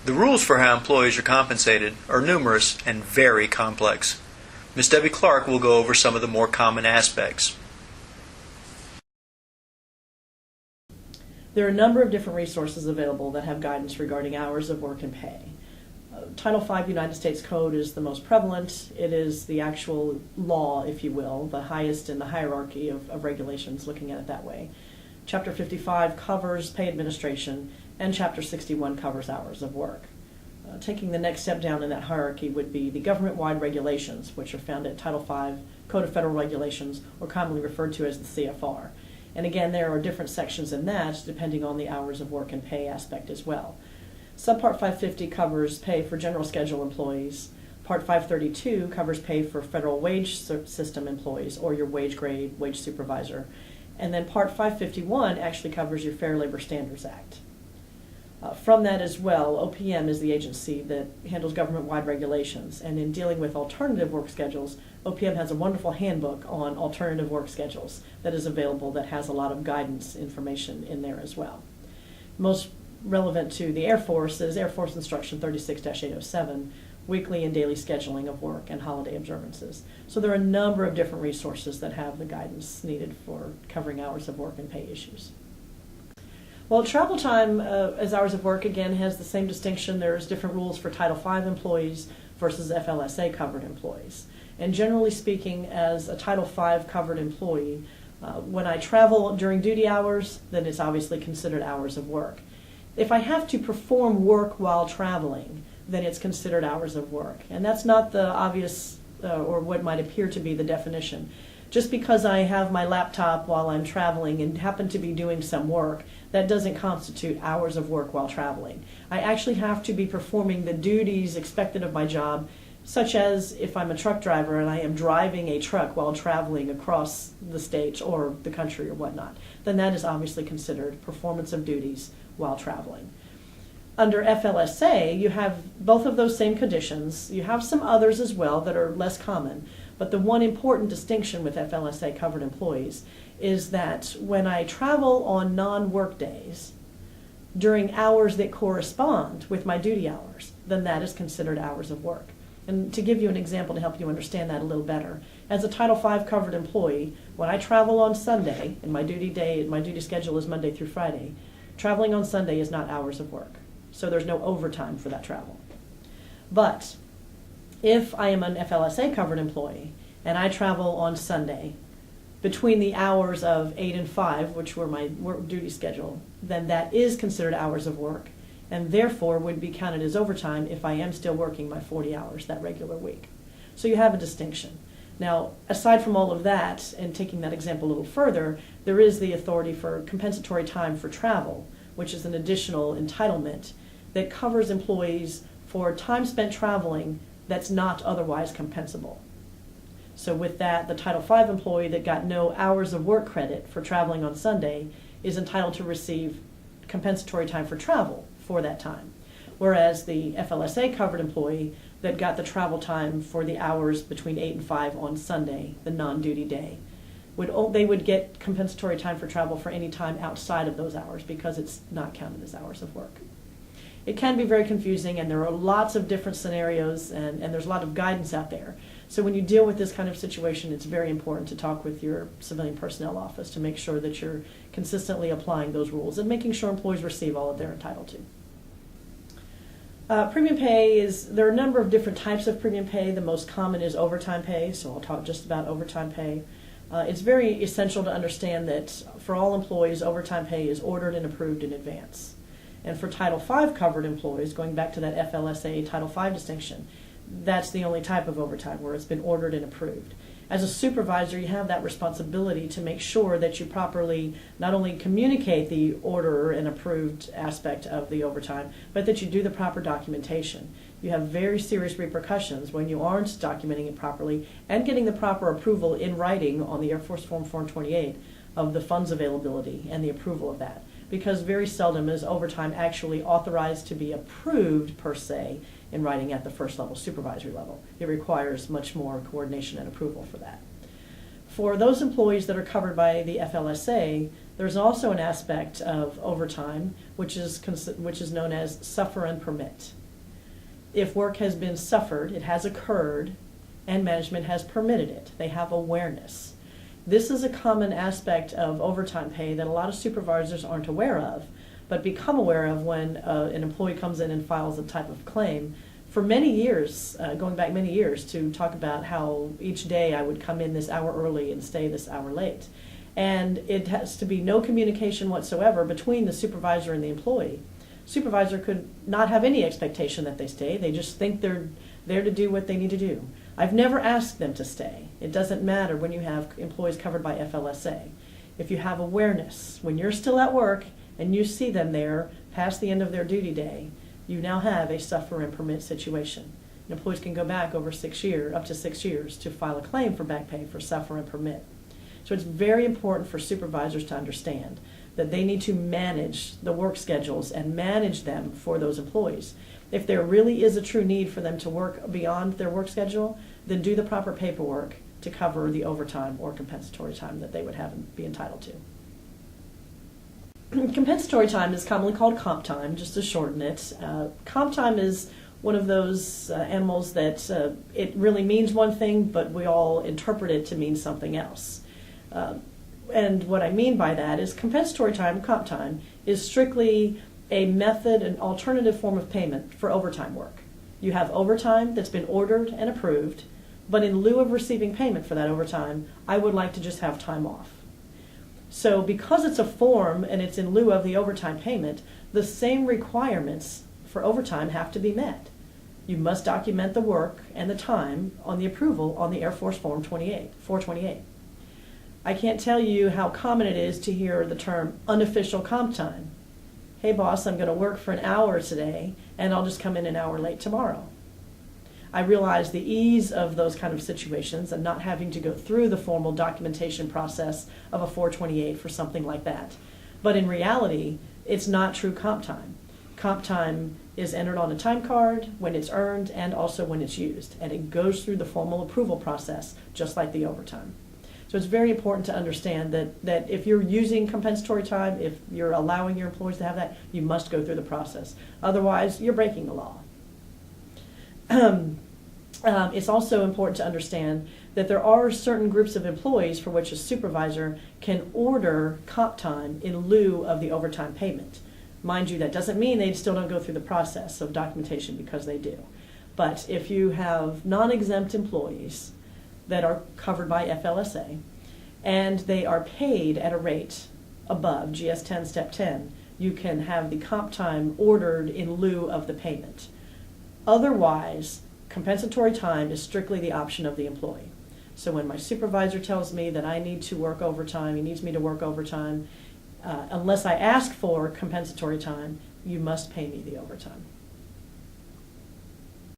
The rules for how employees are compensated are numerous and very complex. Ms. Debbie Clark will go over some of the more common aspects. There are a number of different resources available that have guidance regarding hours of work and pay. Title V United States Code is the most prevalent. It is the actual law, if you will, the highest in the hierarchy of regulations, looking at it that way. Chapter 55 covers pay administration, and Chapter 61 covers hours of work. Taking the next step down in that hierarchy would be the government-wide regulations, which are found at Title V Code of Federal Regulations, or commonly referred to as the CFR. And again, there are different sections in that depending on the hours of work and pay aspect as well. Subpart 550 covers pay for general schedule employees. Part 532 covers pay for federal wage system employees or your wage grade, wage supervisor. And then Part 551 actually covers your Fair Labor Standards Act. From that as well, OPM is the agency that handles government-wide regulations. And in dealing with alternative work schedules, OPM has a wonderful handbook on alternative work schedules that is available that has a lot of guidance information in there as well. Most relevant to the Air Force is Air Force Instruction 36-807, weekly and daily scheduling of work and holiday observances. So there are a number of different resources that have the guidance needed for covering hours of work and pay issues. Well, travel time as hours of work, again, has the same distinction. There's different rules for Title V employees versus FLSA covered employees. And generally speaking, as a Title V covered employee, when I travel during duty hours, then it's obviously considered hours of work. If I have to perform work while traveling, then it's considered hours of work. And that's not the obvious or what might appear to be the definition. Just because I have my laptop while I'm traveling and happen to be doing some work, that doesn't constitute hours of work while traveling. I actually have to be performing the duties expected of my job, such as if I'm a truck driver and I am driving a truck while traveling across the state or the country or whatnot, then that is obviously considered performance of duties while traveling. Under FLSA, you have both of those same conditions. You have some others as well that are less common, but the one important distinction with FLSA covered employees is that when I travel on non-work days during hours that correspond with my duty hours, then that is considered hours of work. And to give you an example to help you understand that a little better, as a Title V covered employee, when I travel on Sunday, and my duty schedule is Monday through Friday, traveling on Sunday is not hours of work. So there's no overtime for that travel. But if I am an FLSA covered employee and I travel on Sunday between the hours of 8 and 5, which were my work duty schedule, then that is considered hours of work and therefore would be counted as overtime if I am still working my 40 hours that regular week. So you have a distinction. Now, aside from all of that, and taking that example a little further, there is the authority for compensatory time for travel, which is an additional entitlement that covers employees for time spent traveling that's not otherwise compensable. So with that, the Title V employee that got no hours of work credit for traveling on Sunday is entitled to receive compensatory time for travel for that time. Whereas the FLSA covered employee that got the travel time for the hours between 8 and 5 on Sunday, the non-duty day, they would get compensatory time for travel for any time outside of those hours because it's not counted as hours of work. It can be very confusing, and there are lots of different scenarios, and there's a lot of guidance out there. So when you deal with this kind of situation, it's very important to talk with your civilian personnel office to make sure that you're consistently applying those rules and making sure employees receive all that they're entitled to. Premium pay there are a number of different types of premium pay. The most common is overtime pay, so I'll talk just about overtime pay. It's very essential to understand that for all employees, overtime pay is ordered and approved in advance. And for Title V covered employees, going back to that FLSA Title V distinction, that's the only type of overtime where it's been ordered and approved. As a supervisor, you have that responsibility to make sure that you properly not only communicate the order and approved aspect of the overtime, but that you do the proper documentation. You have very serious repercussions when you aren't documenting it properly and getting the proper approval in writing on the Air Force Form 428 of the funds availability and the approval of that. Because very seldom is overtime actually authorized to be approved per se in writing at the first level supervisory level. It requires much more coordination and approval for that. For those employees that are covered by the FLSA, There's also an aspect of overtime, which is known as suffer and permit. If work has been suffered, it has occurred, and management has permitted it. They have awareness. This is a common aspect of overtime pay that a lot of supervisors aren't aware of, but become aware of when an employee comes in and files a type of claim. For many years, going back many years, to talk about how each day I would come in this hour early and stay this hour late. And it has to be no communication whatsoever between the supervisor and the employee. Supervisor could not have any expectation that they stay. They just think they're there to do what they need to do. I've never asked them to stay. It doesn't matter when you have employees covered by FLSA. If you have awareness, when you're still at work and you see them there past the end of their duty day, you now have a suffer and permit situation. And employees can go back over 6 years, up to 6 years, to file a claim for back pay for suffer and permit. So it's very important for supervisors to understand that they need to manage the work schedules and manage them for those employees. If there really is a true need for them to work beyond their work schedule, then do the proper paperwork to cover the overtime or compensatory time that they would have and be entitled to. Compensatory time is commonly called comp time, just to shorten it. Comp time is one of those animals that it really means one thing, but we all interpret it to mean something else. And what I mean by that is compensatory time, comp time, is strictly a method, an alternative form of payment for overtime work. You have overtime that's been ordered and approved, but in lieu of receiving payment for that overtime, I would like to just have time off. So because it's a form and it's in lieu of the overtime payment, the same requirements for overtime have to be met. You must document the work and the time on the approval on the Air Force Form 428. I can't tell you how common it is to hear the term unofficial comp time. Hey boss, I'm going to work for an hour today and I'll just come in an hour late tomorrow. I realize the ease of those kind of situations and not having to go through the formal documentation process of a 428 for something like that. But in reality, it's not true comp time. Comp time is entered on a time card when it's earned and also when it's used. And it goes through the formal approval process just like the overtime. So it's very important to understand that if you're using compensatory time, if you're allowing your employees to have that, you must go through the process. Otherwise, you're breaking the law. It's also important to understand that there are certain groups of employees for which a supervisor can order comp time in lieu of the overtime payment. Mind you, that doesn't mean they still don't go through the process of documentation, because they do. But if you have non-exempt employees that are covered by FLSA and they are paid at a rate above GS 10 Step 10, you can have the comp time ordered in lieu of the payment. Otherwise, compensatory time is strictly the option of the employee. So when my supervisor tells me that I need to work overtime, he needs me to work overtime, unless I ask for compensatory time, you must pay me the overtime.